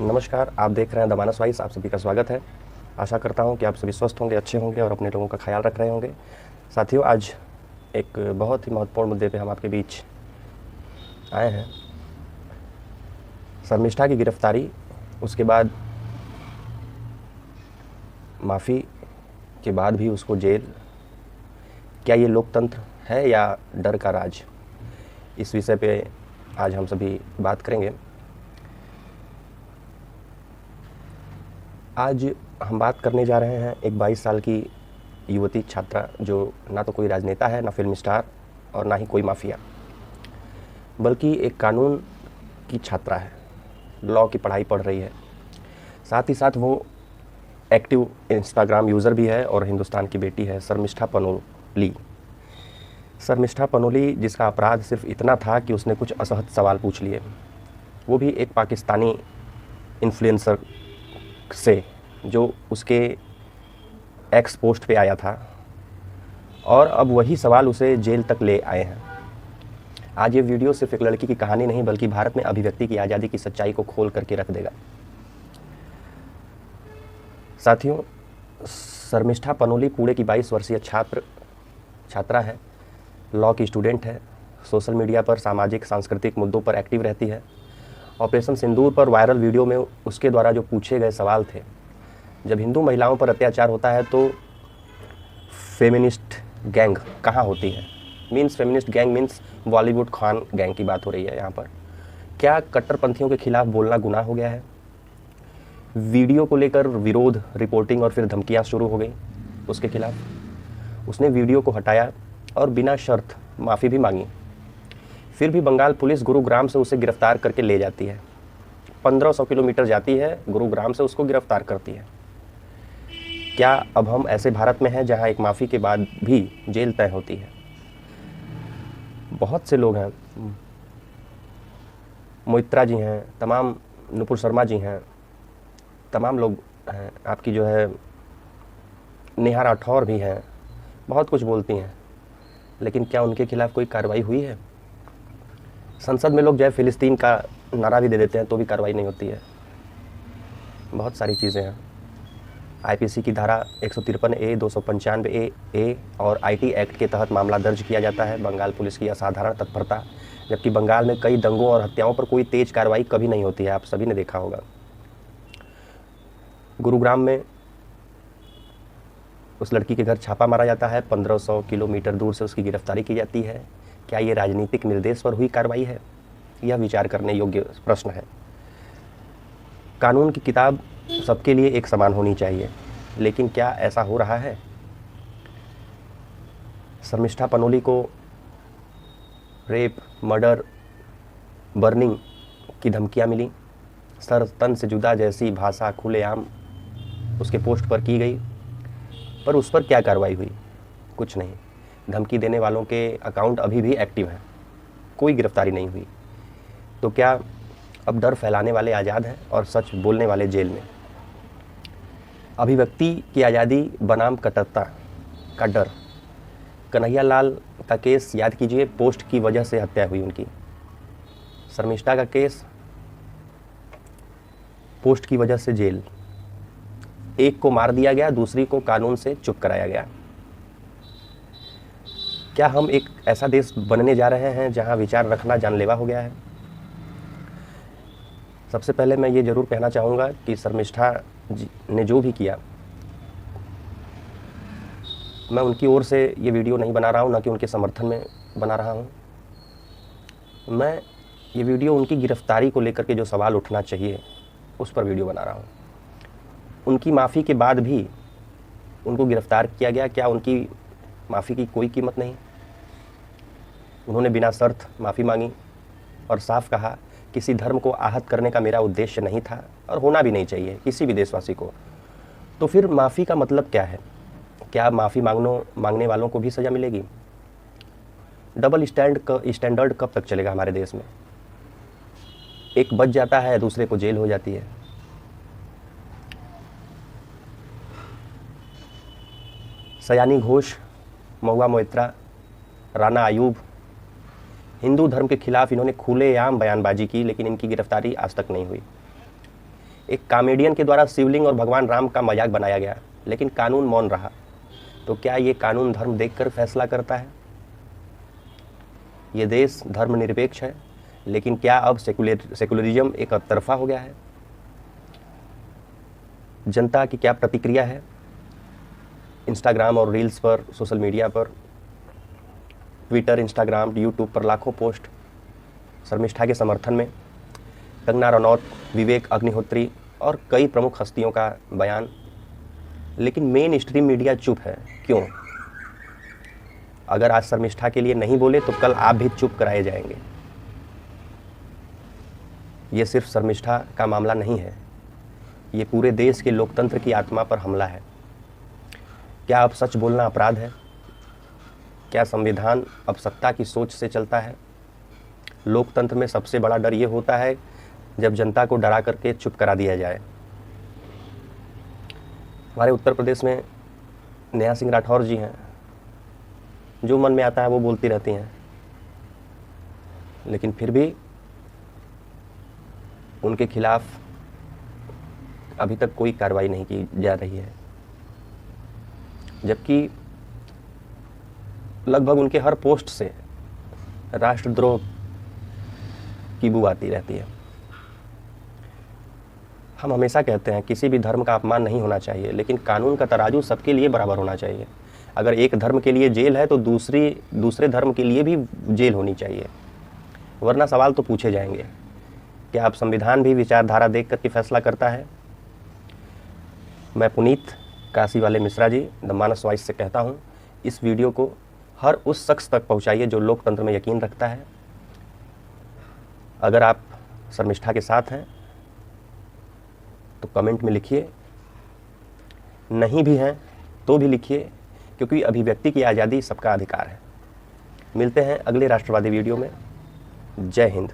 नमस्कार, आप देख रहे हैं द मानस वॉइस। आप सभी का स्वागत है। आशा करता हूं कि आप सभी स्वस्थ होंगे, अच्छे होंगे और अपने लोगों का ख्याल रख रहे होंगे। साथियों, आज एक बहुत ही महत्वपूर्ण मुद्दे पे हम आपके बीच आए हैं। शर्मिष्ठा की गिरफ्तारी, उसके बाद माफ़ी के बाद भी उसको जेल, क्या ये लोकतंत्र है या डर का राज? इस विषय पे आज हम सभी बात करेंगे। आज हम बात करने जा रहे हैं एक 22 साल की युवती छात्रा, जो ना तो कोई राजनेता है, ना फिल्म स्टार और ना ही कोई माफिया, बल्कि एक कानून की छात्रा है। लॉ की पढ़ाई पढ़ रही है। साथ ही साथ वो एक्टिव इंस्टाग्राम यूज़र भी है और हिंदुस्तान की बेटी है, शर्मिष्ठा पनोली। शर्मिष्ठा पनोली, जिसका अपराध सिर्फ इतना था कि उसने कुछ असहज सवाल पूछ लिए, वो भी एक पाकिस्तानी इन्फ्लुएंसर से, जो उसके एक्स पोस्ट पे आया था, और अब वही सवाल उसे जेल तक ले आए हैं। आज ये वीडियो सिर्फ एक लड़की की कहानी नहीं, बल्कि भारत में अभिव्यक्ति की आज़ादी की सच्चाई को खोल करके रख देगा। साथियों, शर्मिष्ठा पनोली पुणे की 22 वर्षीय छात्रा है, लॉ की स्टूडेंट है। सोशल मीडिया पर सामाजिक सांस्कृतिक मुद्दों पर एक्टिव रहती है। ऑपरेशन सिंदूर पर वायरल वीडियो में उसके द्वारा जो पूछे गए सवाल थे, जब हिंदू महिलाओं पर अत्याचार होता है तो फेमिनिस्ट गैंग कहाँ होती है? Means feminist gang means Bollywood Khan gang की बात हो रही है यहाँ पर। क्या कट्टरपंथियों के खिलाफ बोलना गुनाह हो गया है? वीडियो को लेकर विरोध, रिपोर्टिंग और फिर धमकियाँ शुरू हो गई उसके खिलाफ। उसने वीडियो को हटाया और बिना शर्त माफ़ी भी मांगी। फिर भी बंगाल पुलिस गुरुग्राम से उसे गिरफ्तार करके ले जाती है। 1500 किलोमीटर जाती है, गुरुग्राम से उसको गिरफ्तार करती है। क्या अब हम ऐसे भारत में हैं जहां एक माफ़ी के बाद भी जेल तय होती है? बहुत से लोग हैं, मोइत्रा जी हैं, तमाम नुपुर शर्मा जी हैं, तमाम लोग हैं, आपकी जो है नेहा राठौर भी हैं, बहुत कुछ बोलती हैं, लेकिन क्या उनके खिलाफ कोई कार्रवाई हुई है? संसद में लोग जय फिलिस्तीन का नारा भी दे देते हैं तो भी कार्रवाई नहीं होती है। बहुत सारी चीज़ें हैं। आईपीसी की धारा 153A, 295A और आईटी एक्ट के तहत मामला दर्ज किया जाता है। बंगाल पुलिस की असाधारण तत्परता, जबकि बंगाल में कई दंगों और हत्याओं पर कोई तेज कार्रवाई कभी नहीं होती है, आप सभी ने देखा होगा। गुरुग्राम में उस लड़की के घर छापा मारा जाता है, 1500 किलोमीटर दूर से उसकी गिरफ्तारी की जाती है। क्या ये राजनीतिक निर्देश पर हुई कार्रवाई है? यह विचार करने योग्य प्रश्न है। कानून की किताब सबके लिए एक समान होनी चाहिए, लेकिन क्या ऐसा हो रहा है? शर्मिष्ठा पनोली को रेप, मर्डर, बर्निंग की धमकियां मिली। सर तन से जुदा जैसी भाषा खुलेआम उसके पोस्ट पर की गई, पर उस पर क्या कार्रवाई हुई? कुछ नहीं। धमकी देने वालों के अकाउंट अभी भी एक्टिव हैं, कोई गिरफ्तारी नहीं हुई। तो क्या अब डर फैलाने वाले आज़ाद हैं और सच बोलने वाले जेल में? अभिव्यक्ति की आज़ादी बनाम कट्टरता का डर। कन्हैया लाल का केस याद कीजिए, पोस्ट की वजह से हत्या हुई उनकी। शर्मिष्ठा का केस, पोस्ट की वजह से जेल। एक को मार दिया गया, दूसरी को कानून से चुप कराया गया। क्या हम एक ऐसा देश बनने जा रहे हैं जहां विचार रखना जानलेवा हो गया है? सबसे पहले मैं ये ज़रूर कहना चाहूँगा कि शर्मिष्ठा जी ने जो भी किया, मैं उनकी ओर से ये वीडियो नहीं बना रहा हूँ, ना कि उनके समर्थन में बना रहा हूँ। मैं ये वीडियो उनकी गिरफ्तारी को लेकर के जो सवाल उठना चाहिए उस पर वीडियो बना रहा हूँ। उनकी माफ़ी के बाद भी उनको गिरफ्तार किया गया, क्या उनकी माफ़ी की कोई कीमत नहीं? उन्होंने बिना शर्त माफ़ी मांगी और साफ कहा, किसी धर्म को आहत करने का मेरा उद्देश्य नहीं था और होना भी नहीं चाहिए किसी भी देशवासी को। तो फिर माफ़ी का मतलब क्या है? क्या माफ़ी मांगने वालों को भी सज़ा मिलेगी? डबल स्टैंडर्ड कब तक चलेगा हमारे देश में? एक बच जाता है, दूसरे को जेल हो जाती है। सयानी घोष, महुआ मोइत्रा, राना आयूब, हिंदू धर्म के खिलाफ इन्होंने खुलेआम बयानबाजी की, लेकिन इनकी गिरफ्तारी आज तक नहीं हुई। एक कॉमेडियन के द्वारा शिवलिंग और भगवान राम का मजाक बनाया गया, लेकिन कानून मौन रहा। तो क्या ये कानून धर्म देखकर फैसला करता है? ये देश धर्मनिरपेक्ष है, लेकिन क्या अब सेकुलरिज्म एक तरफा हो गया है? जनता की क्या प्रतिक्रिया है? इंस्टाग्राम और रील्स पर, सोशल मीडिया पर, ट्विटर, इंस्टाग्राम, यूट्यूब पर लाखों पोस्ट शर्मिष्ठा के समर्थन में, कंगना रनौत, विवेक अग्निहोत्री और कई प्रमुख हस्तियों का बयान, लेकिन मेन स्ट्रीम मीडिया चुप है। क्यों? अगर आज शर्मिष्ठा के लिए नहीं बोले तो कल आप भी चुप कराए जाएंगे। ये सिर्फ शर्मिष्ठा का मामला नहीं है, ये पूरे देश के लोकतंत्र की आत्मा पर हमला है। क्या अब सच बोलना अपराध है? क्या संविधान अब सत्ता की सोच से चलता है? लोकतंत्र में सबसे बड़ा डर ये होता है जब जनता को डरा करके चुप करा दिया जाए। हमारे उत्तर प्रदेश में नेहा सिंह राठौर जी हैं, जो मन में आता है वो बोलती रहती हैं, लेकिन फिर भी उनके खिलाफ अभी तक कोई कार्रवाई नहीं की जा रही है, जबकि लगभग उनके हर पोस्ट से राष्ट्रद्रोह की बू आती रहती है। हम हमेशा कहते हैं किसी भी धर्म का अपमान नहीं होना चाहिए, लेकिन कानून का तराजू सबके लिए बराबर होना चाहिए। अगर एक धर्म के लिए जेल है तो दूसरे धर्म के लिए भी जेल होनी चाहिए, वरना सवाल तो पूछे जाएंगे। क्या अब संविधान भी विचारधारा देख करके फैसला करता है? मैं पुनीत काशी वाले Mishra ji the Manas voice से कहता हूँ, इस वीडियो को हर उस शख्स तक पहुँचाइए जो लोकतंत्र में यकीन रखता है। अगर आप शर्मिष्ठा के साथ हैं तो कमेंट में लिखिए, नहीं भी हैं तो भी लिखिए, क्योंकि अभिव्यक्ति की आज़ादी सबका अधिकार है। मिलते हैं अगले राष्ट्रवादी वीडियो में। जय हिंद।